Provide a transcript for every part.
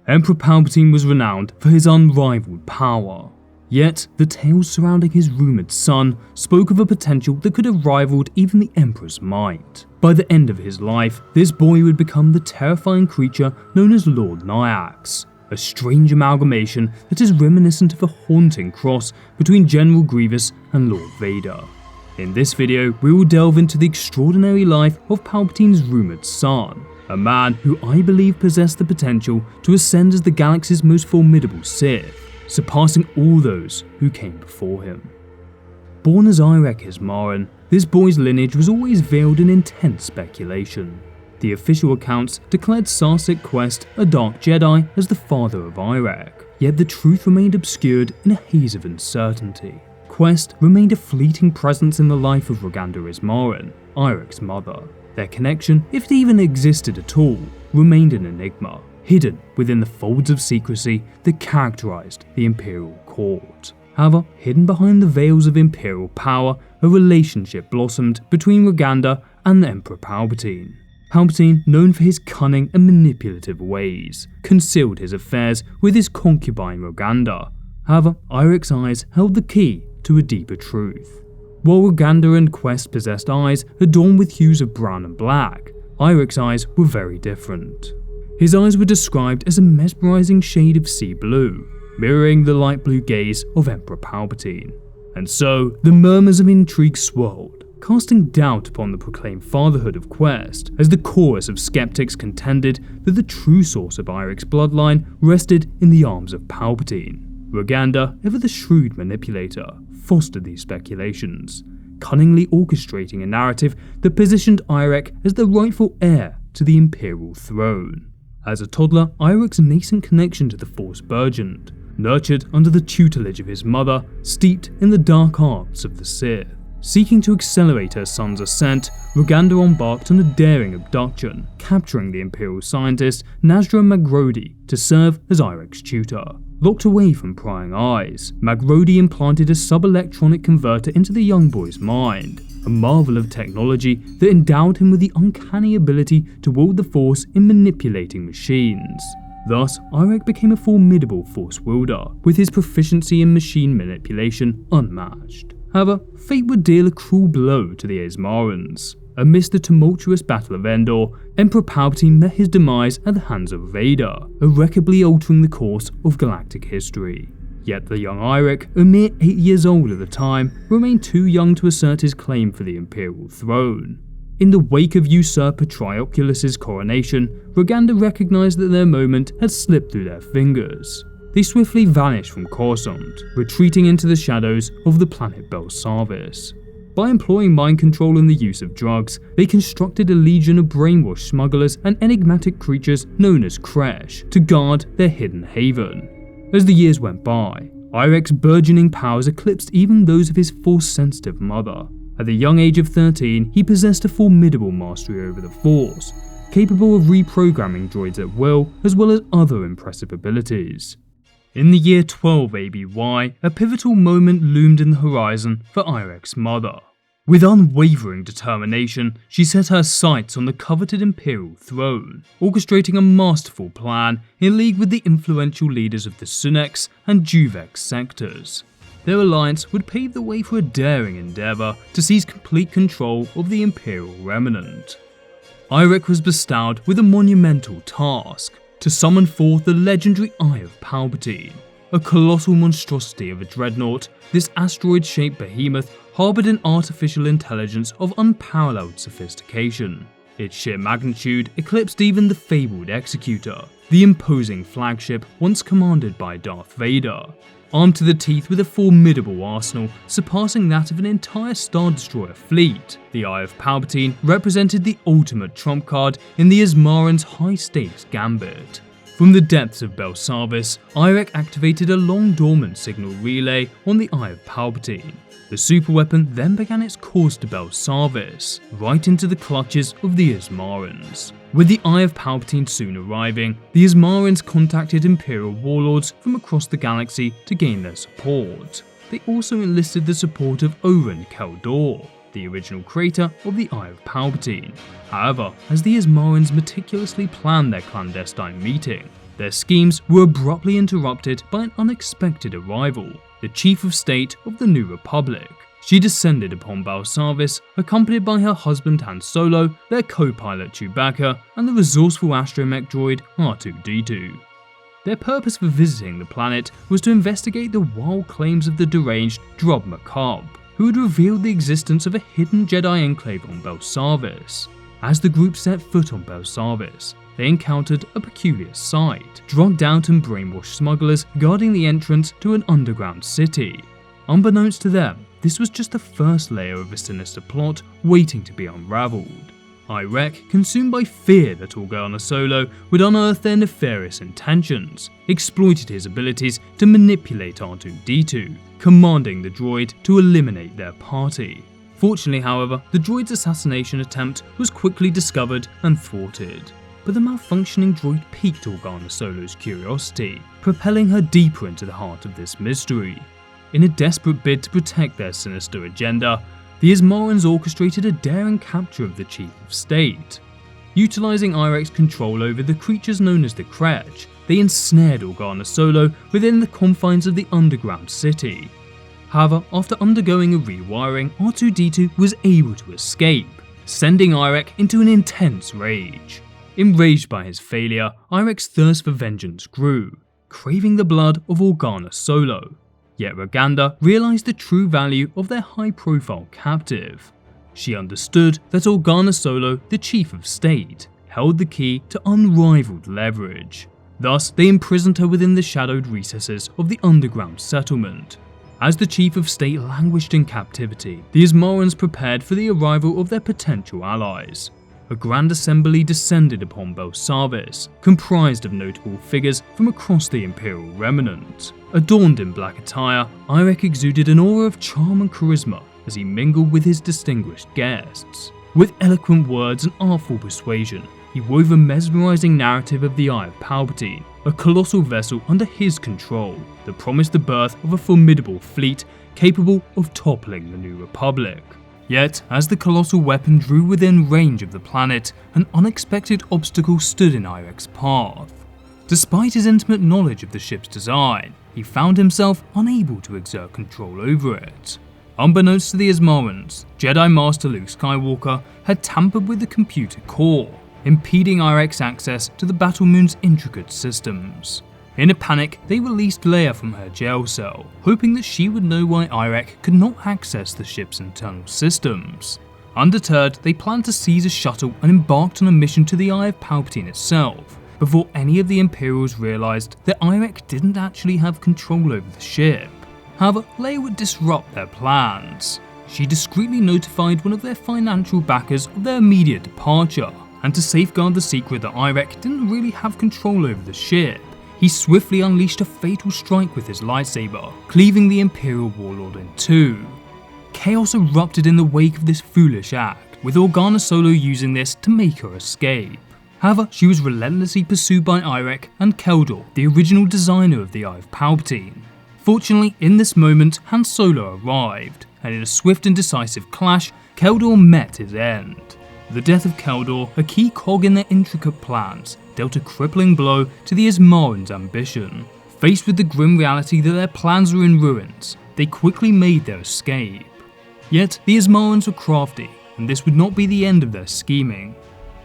Emperor Palpatine was renowned for his unrivaled power. Yet, the tales surrounding his rumoured son spoke of a potential that could have rivaled even the Emperor's might. By the end of his life, this boy would become the terrifying creature known as Lord Nyax, a strange amalgamation that is reminiscent of a haunting cross between General Grievous and Lord Vader. In this video, we will delve into the extraordinary life of Palpatine's rumoured son, a man who I believe possessed the potential to ascend as the galaxy's most formidable Sith, surpassing all those who came before him. Born as Irek Ismaren, this boy's lineage was always veiled in intense speculation. The official accounts declared Sarceq Quest, a dark Jedi, as the father of Irek, yet the truth remained obscured in a haze of uncertainty. Quest remained a fleeting presence in the life of Roganda Ismaren, Irek's mother. Their connection, if it even existed at all, remained an enigma, hidden within the folds of secrecy that characterised the Imperial Court. However, hidden behind the veils of Imperial power, a relationship blossomed between Roganda and the Emperor Palpatine. Palpatine, known for his cunning and manipulative ways, concealed his affairs with his concubine Roganda. However, Irek's eyes held the key to a deeper truth. While Roganda and Quest possessed eyes adorned with hues of brown and black, Irek's eyes were very different. His eyes were described as a mesmerizing shade of sea blue, mirroring the light blue gaze of Emperor Palpatine. And so, the murmurs of intrigue swirled, casting doubt upon the proclaimed fatherhood of Quest, as the chorus of skeptics contended that the true source of Irek's bloodline rested in the arms of Palpatine. Roganda, ever the shrewd manipulator, fostered these speculations, cunningly orchestrating a narrative that positioned Irek as the rightful heir to the Imperial throne. As a toddler, Irek's nascent connection to the Force burgeoned, nurtured under the tutelage of his mother, steeped in the dark arts of the Sith. Seeking to accelerate her son's ascent, Roganda embarked on a daring abduction, capturing the Imperial scientist Nazra Magrodi to serve as Irek's tutor. Locked away from prying eyes, Magrodi implanted a sub-electronic converter into the young boy's mind, a marvel of technology that endowed him with the uncanny ability to wield the Force in manipulating machines. Thus, Irek became a formidable Force wielder, with his proficiency in machine manipulation unmatched. However, fate would deal a cruel blow to the Ismarens. Amidst the tumultuous Battle of Endor, Emperor Palpatine met his demise at the hands of Vader, irreparably altering the course of galactic history. Yet the young Irek, a mere 8 years old at the time, remained too young to assert his claim for the Imperial throne. In the wake of usurper Trioculus's coronation, Roganda recognized that their moment had slipped through their fingers. They swiftly vanished from Coruscant, retreating into the shadows of the planet Belsavis. By employing mind control and the use of drugs, they constructed a legion of brainwashed smugglers and enigmatic creatures known as Kresh to guard their hidden haven. As the years went by, Irek's burgeoning powers eclipsed even those of his Force-sensitive mother. At the young age of 13, he possessed a formidable mastery over the Force, capable of reprogramming droids at will, as well as other impressive abilities. In the year 12 ABY, a pivotal moment loomed in the horizon for Irek's mother. With unwavering determination, she set her sights on the coveted Imperial throne, orchestrating a masterful plan in league with the influential leaders of the Sunex and Juvex sectors. Their alliance would pave the way for a daring endeavour to seize complete control of the Imperial remnant. Irek was bestowed with a monumental task: to summon forth the legendary Eye of Palpatine. A colossal monstrosity of a dreadnought, this asteroid-shaped behemoth harboured an artificial intelligence of unparalleled sophistication. Its sheer magnitude eclipsed even the fabled Executor, the imposing flagship once commanded by Darth Vader. Armed to the teeth with a formidable arsenal surpassing that of an entire Star Destroyer fleet, the Eye of Palpatine represented the ultimate trump card in the Ismaren's high-stakes gambit. From the depths of Belsavis, Irek activated a long-dormant signal relay on the Eye of Palpatine. The superweapon then began its course to Belsavis, right into the clutches of the Ismarens. With the Eye of Palpatine soon arriving, the Ismarens contacted Imperial warlords from across the galaxy to gain their support. They also enlisted the support of Oren Keldor, the original creator of the Eye of Palpatine. However, as the Ismarens meticulously planned their clandestine meeting, Their schemes were abruptly interrupted by an unexpected arrival, the Chief of State of the New Republic. She descended upon Balsavis, accompanied by her husband Han Solo, their co-pilot Chewbacca, and the resourceful astromech droid R2-D2. Their purpose for visiting the planet was to investigate the wild claims of the deranged Drob Macabre, who had revealed the existence of a hidden Jedi enclave on Balsavis. As the group set foot on Balsavis, they encountered a peculiar sight: drugged out and brainwashed smugglers guarding the entrance to an underground city. Unbeknownst to them, this was just the first layer of a sinister plot waiting to be unraveled. Irek, consumed by fear that Organa Solo would unearth their nefarious intentions, exploited his abilities to manipulate R2-D2, commanding the droid to eliminate their party. Fortunately, however, the droid's assassination attempt was quickly discovered and thwarted. But the malfunctioning droid piqued Organa Solo's curiosity, propelling her deeper into the heart of this mystery. In a desperate bid to protect their sinister agenda, the Ismarens orchestrated a daring capture of the Chief of State. Utilizing Irek's control over the creatures known as the Kretch, they ensnared Organa Solo within the confines of the underground city. However, after undergoing a rewiring, R2-D2 was able to escape, sending Irek into an intense rage. Enraged by his failure, Irek's thirst for vengeance grew, craving the blood of Organa Solo. Yet Roganda realized the true value of their high-profile captive. She understood that Organa Solo, the Chief of State, held the key to unrivaled leverage. Thus, they imprisoned her within the shadowed recesses of the underground settlement. As the Chief of State languished in captivity, the Ismarens prepared for the arrival of their potential allies. A grand assembly descended upon Balsavis, comprised of notable figures from across the Imperial remnant. Adorned in black attire, Irek exuded an aura of charm and charisma as he mingled with his distinguished guests. With eloquent words and artful persuasion, he wove a mesmerizing narrative of the Eye of Palpatine, a colossal vessel under his control that promised the birth of a formidable fleet capable of toppling the New Republic. Yet, as the colossal weapon drew within range of the planet, an unexpected obstacle stood in Irek's path. Despite his intimate knowledge of the ship's design, he found himself unable to exert control over it. Unbeknownst to the Ismarens, Jedi Master Luke Skywalker had tampered with the computer core, impeding Irek's access to the Battle Moon's intricate systems. In a panic, they released Leia from her jail cell, hoping that she would know why Irek could not access the ship's internal systems. Undeterred, they planned to seize a shuttle and embarked on a mission to the Eye of Palpatine itself, before any of the Imperials realized that Irek didn't actually have control over the ship. However, Leia would disrupt their plans. She discreetly notified one of their financial backers of their immediate departure, and to safeguard the secret that Irek didn't really have control over the ship, he swiftly unleashed a fatal strike with his lightsaber, cleaving the Imperial warlord in two. Chaos erupted in the wake of this foolish act, with Organa Solo using this to make her escape. However, she was relentlessly pursued by Irek and Keldor, the original designer of the Eye of Palpatine. Fortunately, in this moment, Han Solo arrived, and in a swift and decisive clash, Keldor met his end. The death of Keldor, a key cog in their intricate plans, dealt a crippling blow to the Ismarens' ambition. Faced with the grim reality that their plans were in ruins, they quickly made their escape. Yet, the Ismarens were crafty, and this would not be the end of their scheming.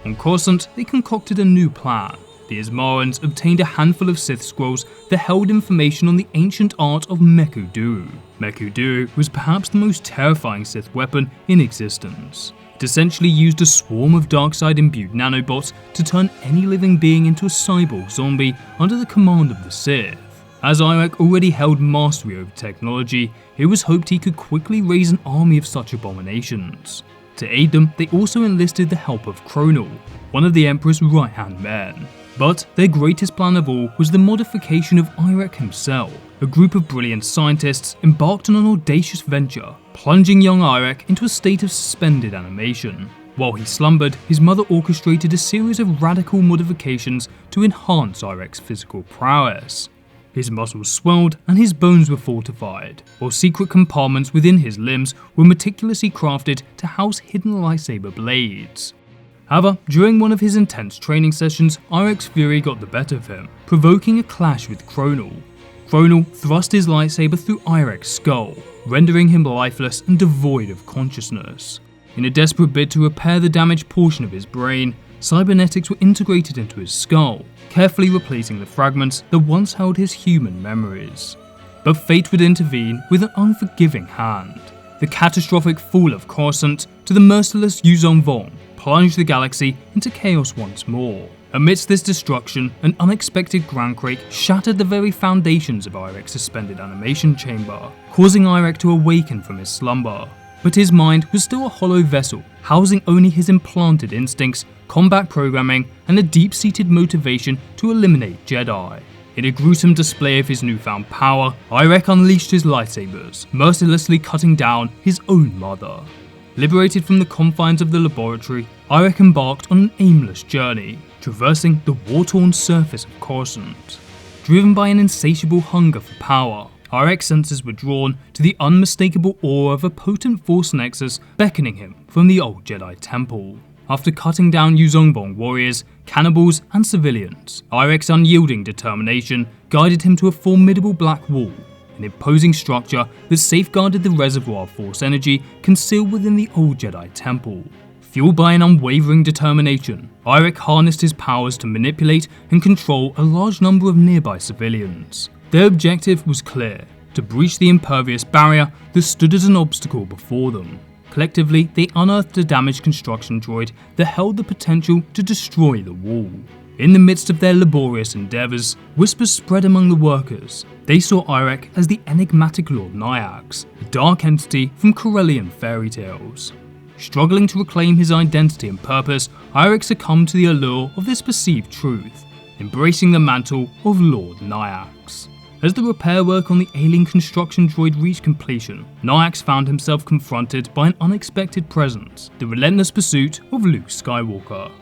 On Coruscant, they concocted a new plan. The Ismarens obtained a handful of Sith scrolls that held information on the ancient art of Mekuduru. Mekuduru was perhaps the most terrifying Sith weapon in existence. It essentially used a swarm of dark-side-imbued nanobots to turn any living being into a cyborg zombie under the command of the Sith. As Irek already held mastery over technology, it was hoped he could quickly raise an army of such abominations. To aid them, they also enlisted the help of Kronal, one of the Emperor's right-hand men. But their greatest plan of all was the modification of Irek himself. A group of brilliant scientists embarked on an audacious venture, plunging young Irek into a state of suspended animation. While he slumbered, his mother orchestrated a series of radical modifications to enhance Irek's physical prowess. His muscles swelled and his bones were fortified, while secret compartments within his limbs were meticulously crafted to house hidden lightsaber blades. However, during one of his intense training sessions, Irek's fury got the better of him, provoking a clash with Chronal. Chronal thrust his lightsaber through Irek's skull, rendering him lifeless and devoid of consciousness. In a desperate bid to repair the damaged portion of his brain, cybernetics were integrated into his skull, carefully replacing the fragments that once held his human memories. But fate would intervene with an unforgiving hand. The catastrophic fall of Coruscant to the merciless Yuzong Vong plunged the galaxy into chaos once more. Amidst this destruction, an unexpected groundquake shattered the very foundations of Irek's suspended animation chamber, causing Irek to awaken from his slumber. But his mind was still a hollow vessel, housing only his implanted instincts, combat programming, and a deep-seated motivation to eliminate Jedi. In a gruesome display of his newfound power, Irek unleashed his lightsabers, mercilessly cutting down his own mother. Liberated from the confines of the laboratory, Irek embarked on an aimless journey, traversing the war-torn surface of Coruscant. Driven by an insatiable hunger for power, Irek's senses were drawn to the unmistakable aura of a potent force nexus beckoning him from the old Jedi temple. After cutting down Yuzong Vong warriors, cannibals, and civilians, Irek's unyielding determination guided him to a formidable black wall, an imposing structure that safeguarded the reservoir of force energy concealed within the old Jedi temple. Fueled by an unwavering determination, Irek harnessed his powers to manipulate and control a large number of nearby civilians. Their objective was clear: to breach the impervious barrier that stood as an obstacle before them. Collectively, they unearthed a damaged construction droid that held the potential to destroy the wall. In the midst of their laborious endeavours, whispers spread among the workers. They saw Irek as the enigmatic Lord Nyax, a dark entity from Corellian fairy tales. Struggling to reclaim his identity and purpose, Irek succumbed to the allure of this perceived truth, embracing the mantle of Lord Nyax. As the repair work on the alien construction droid reached completion, Nyax found himself confronted by an unexpected presence: the relentless pursuit of Luke Skywalker.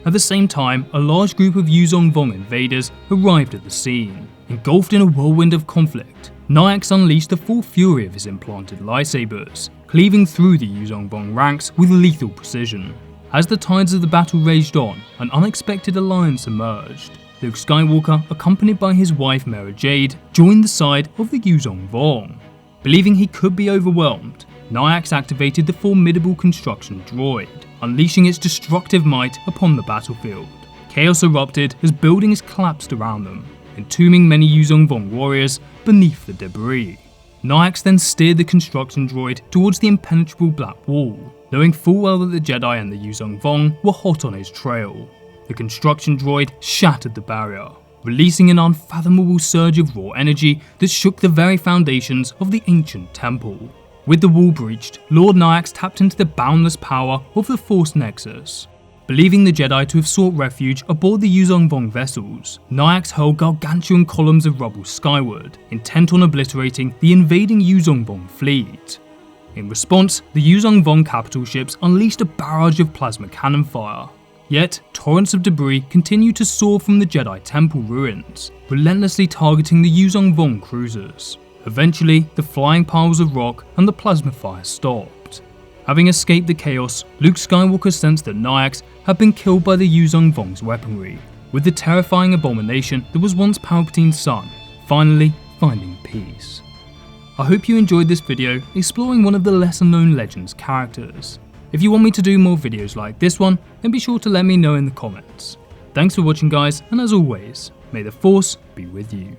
At the same time, a large group of Yuzong Vong invaders arrived at the scene. Engulfed in a whirlwind of conflict, Nyax unleashed the full fury of his implanted lightsabers, cleaving through the Yuzong Vong ranks with lethal precision. As the tides of the battle raged on, an unexpected alliance emerged. Luke Skywalker, accompanied by his wife Mara Jade, joined the side of the Yuzong Vong. Believing he could be overwhelmed, Nyax activated the formidable construction droid, unleashing its destructive might upon the battlefield. Chaos erupted as buildings collapsed around them, entombing many Yuzong Vong warriors beneath the debris. Nyax then steered the construction droid towards the impenetrable black wall, knowing full well that the Jedi and the Yuzong Vong were hot on his trail. The construction droid shattered the barrier, releasing an unfathomable surge of raw energy that shook the very foundations of the ancient temple. With the wall breached, Lord Nyax tapped into the boundless power of the Force Nexus. Believing the Jedi to have sought refuge aboard the Yuzong Vong vessels, Nyax hurled gargantuan columns of rubble skyward, intent on obliterating the invading Yuzong Vong fleet. In response, the Yuzong Vong capital ships unleashed a barrage of plasma cannon fire. Yet, torrents of debris continued to soar from the Jedi Temple ruins, relentlessly targeting the Yuzong Vong cruisers. Eventually, the flying piles of rock and the plasma fire stopped. Having escaped the chaos, Luke Skywalker sensed that Nyax had been killed by the Yuzong Vong's weaponry, with the terrifying abomination that was once Palpatine's son finally finding peace. I hope you enjoyed this video exploring one of the lesser known Legends characters. If you want me to do more videos like this one, then be sure to let me know in the comments. Thanks for watching guys, and as always, may the Force be with you.